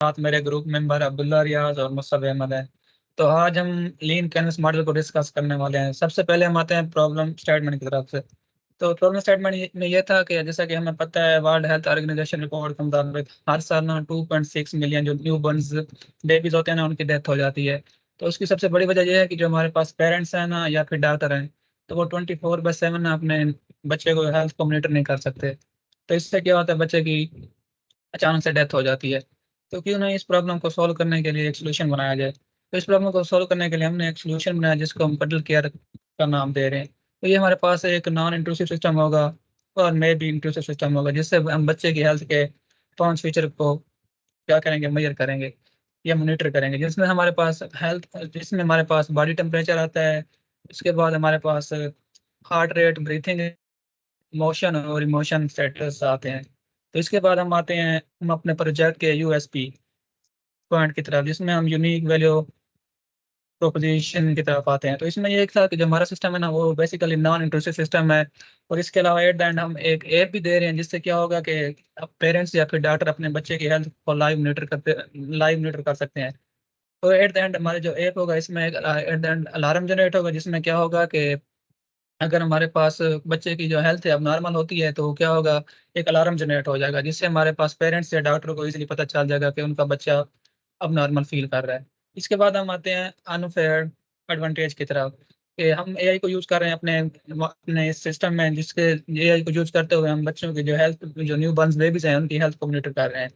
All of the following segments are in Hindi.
साथ मेरे ग्रुप मेंबर अब्दुल्ला रियाज और मुस्तफ़ा अहमद है। तो आज हम लीन कैनवस मॉडल को डिस्कस करने वाले हैं। सबसे पहले हम आते हैं प्रॉब्लम स्टेटमेंट की तरफ से। तो प्रॉब्लम स्टेटमेंट में ये था कि जैसा कि हमें पता है, वर्ल्ड हेल्थ ऑर्गेनाइजेशन रिपोर्ट के मुताबिक हर साल ना 2.6 मिलियन जो न्यू बर्न्स बेबीज होते हैं ना, उनकी डेथ हो जाती है। तो उसकी सबसे बड़ी वजह यह है कि जो हमारे पास पेरेंट्स हैं ना या फिर डॉक्टर हैं, तो वो 24/7 ना अपने बच्चे को हेल्थ को मॉनिटर नहीं कर सकते। तो इससे क्या होता है, बच्चे की अचानक से डेथ हो जाती है। तो क्यों ना इस प्रॉब्लम को सॉल्व करने के लिए एक सोल्यूशन बनाया जाए। तो इस प्रॉब्लम को सॉल्व करने के लिए हमने एक सोल्यूशन बनाया जिसको हम कडल केयर का नाम दे रहे हैं। तो ये हमारे पास एक नॉन इंट्रूसिव सिस्टम होगा और मे भी इंट्रूसिव सिस्टम होगा, जिससे हम बच्चे की हेल्थ के 5 फीचर को क्या करेंगे, मेजर करेंगे या मॉनिटर करेंगे। जिसमें हमारे पास बॉडी टेम्परेचर आता है। उसके बाद हमारे पास हार्ट रेट, ब्रीथिंग, मोशन और इमोशन स्टेटस आते हैं। तो इसके बाद हम अपने प्रोजेक्ट के यूएसपी पॉइंट की तरफ, जिसमें हम यूनिक वैल्यू प्रोपोजिशन की तरफ आते हैं। तो इसमें ये एक था कि जो हमारा सिस्टम है ना, वो बेसिकली नॉन इंट्रूसिव सिस्टम है। और इसके अलावा एट द एंड हम एक ऐप भी दे रहे हैं, जिससे क्या होगा कि अब पेरेंट्स या फिर डॉक्टर अपने बच्चे की हेल्थ को लाइव मॉनिटर कर सकते हैं। तो एट द एंड हमारे जो ऐप होगा, इसमें एक eight the and alarm generate होगा, जिसमें क्या होगा कि अगर हमारे पास बच्चे की जो हेल्थ है अब नॉर्मल होती है, तो क्या होगा, एक अलार्म जनरेट हो जाएगा, जिससे हमारे पास पेरेंट्स या डॉक्टर को इजीली पता चल जाएगा कि उनका बच्चा अब नॉर्मल फील कर रहा है। इसके बाद हम आते हैं अनफेयर एडवांटेज की तरफ, कि हम एआई को यूज़ कर रहे हैं अपने अपने इस सिस्टम में, जिसके एआई को यूज़ करते हुए हम बच्चों की जो न्यू बॉर्न बेबीज हैं, उनकी हेल्थ को मॉनिटर कर रहे हैं।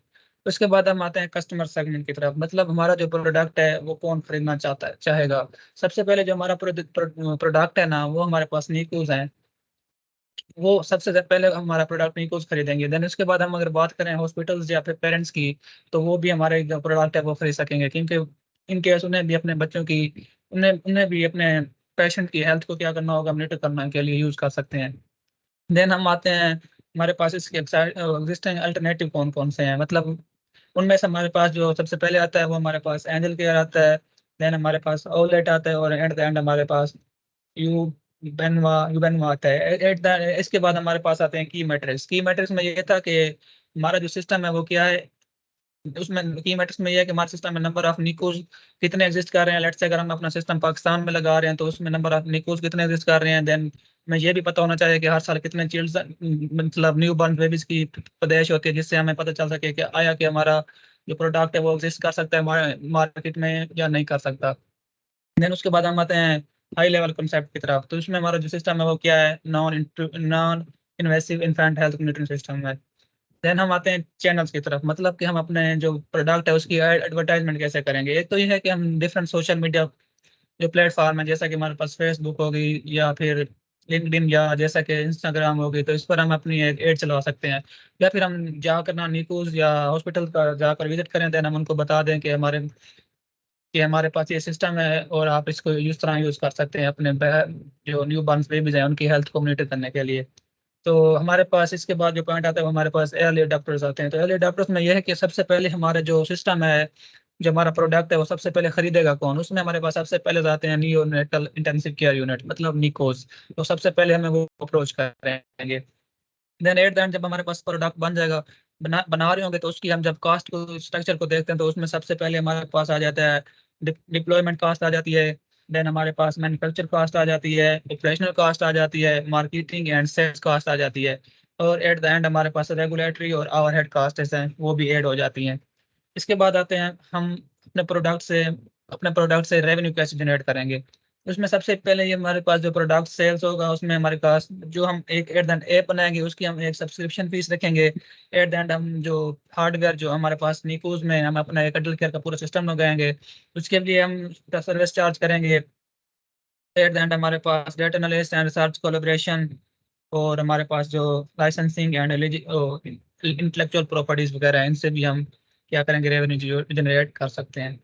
उसके बाद हम आते हैं कस्टमर सेगमेंट की तरफ, मतलब हमारा जो प्रोडक्ट है वो कौन खरीदना चाहेगा। सबसे पहले जो हमारा प्रोडक्ट है ना, वो हमारे पास निकूज हैं। वो सबसे पहले हमारा प्रोडक्ट निकोज खरीदेंगे। देन उसके बाद हम अगर बात करें हॉस्पिटल्स या फिर पेरेंट्स की, तो वो भी हमारे जो प्रोडक्ट है वो खरीद सकेंगे, क्योंकि इन केस उन्हें भी अपने बच्चों की उन्हें उन्हें भी अपने पेशेंट की हेल्थ को क्या करना होगा, मॉनिटर करने के लिए यूज़ कर सकते हैं। देन हम आते हैं, हमारे पास इसके एग्जिस्टिंग अल्टरनेटिव कौन कौन से हैं, मतलब उनमें से हमारे पास जो सबसे पहले आता है वो हमारे पास एंजल केयर आता है। देन हमारे पास ओलेट आता है और एट द एंड हमारे पास यू यूबेनवा आता है। एट द इसके बाद हमारे पास आते हैं की मैट्रिक्स में ये था कि हमारा जो सिस्टम है वो क्या है, उसमें की मैट्रिक्स में ये है कि हमारे सिस्टम में नंबर ऑफ निकोज कितने एग्जिस्ट कर रहे हैं। लेट्स से अगर हम अपना सिस्टम पाकिस्तान में लगा रहे हैं, तो उसमें नंबर ऑफ निकोज कितने एग्जिस्ट कर रहे हैं। देन हमें ये भी पता होना चाहिए कि हर साल कितने चिल्ड्रन मतलब न्यू बॉर्न बेबीज की पैदाइश होती है, जिससे हमें पता चल सके कि आया कि हमारा जो प्रोडक्ट है वो एग्जिस्ट कर सकता है मार्केट में या नहीं कर सकता। देन उसके बाद हम आते हैं हाई लेवल कंसेप्ट की तरफ। तो इसमें हमारा जो सिस्टम है वो क्या है, non invasive infant health monitoring system है। देन हम आते हैं चैनल्स की तरफ, मतलब कि हम अपने जो प्रोडक्ट है उसकी एडवर्टाइजमेंट कैसे करेंगे। एक तो ये है कि हम डिफरेंट सोशल मीडिया जो प्लेटफॉर्म है, जैसा कि हमारे पास फेसबुक होगी या फिर लिंक्डइन या जैसा कि इंस्टाग्राम होगी, तो इस पर हम अपनी एक एड चलवा सकते हैं। या फिर हम जाकर ना निकूज या हॉस्पिटल का जाकर विजिट करें, देन हम उनको बता दें कि हमारे पास ये सिस्टम है और आप इसको इस तरह यूज़ कर सकते हैं अपने जो न्यू बॉर्न बेबीज हैं उनकी हेल्थ को मॉनिटर करने के लिए। तो हमारे पास इसके बाद जो पॉइंट आता है वो हमारे पास अर्ली अडॉप्टर्स आते हैं। तो अर्ली अडॉप्टर्स में यह है कि सबसे पहले हमारा जो सिस्टम है, जो हमारा प्रोडक्ट है वो सबसे पहले खरीदेगा कौन, उसमें हमारे पास सबसे पहले आते हैं नियोनेटल इंटेंसिव केयर यूनिट, मतलब निकोज। तो सबसे पहले हमें वो अप्रोच करेंगे। देन एट द एंड जब हमारे पास प्रोडक्ट बन जाएगा, बना रहे होंगे, तो उसकी हम जब कास्ट को स्ट्रक्चर को देखते हैं, तो उसमें सबसे पहले हमारे पास आ जाता है डिप्लॉयमेंट कास्ट आ जाती है। देन हमारे पास मैन्युफैक्चर कास्ट आ जाती है, ऑपरेशनल कास्ट आ जाती है, मार्केटिंग एंड सेल्स कास्ट आ जाती है। और एट द एंड हमारे पास रेगुलेटरी और ओवरहेड कास्ट हैं, वो भी ऐड हो जाती हैं। इसके बाद आते हैं हम अपने प्रोडक्ट से रेवेन्यू कैसे जनरेट करेंगे। उसमें सबसे पहले ये हमारे पास जो प्रोडक्ट सेल्स होगा, उसमें हमारे पास जो हम एक एट द एंड ऐप बनाएंगे, उसकी हम एक सब्सक्रिप्शन फीस रखेंगे। एट द एंड हम जो हार्डवेयर जो हमारे पास निकूज में हम अपना एक अडल्ट केयर का पूरा सिस्टम लगाएंगे, उसके लिए हम सर्विस चार्ज करेंगे। एट द एंड हमारे पास data analysis and research collaboration, और हमारे पास जो लाइसेंसिंग एंड इंटेलेक्चुअल प्रॉपर्टीज वगैरह हैं, इनसे भी हम क्या करेंगे, रेवेन्यू जनरेट कर सकते हैं।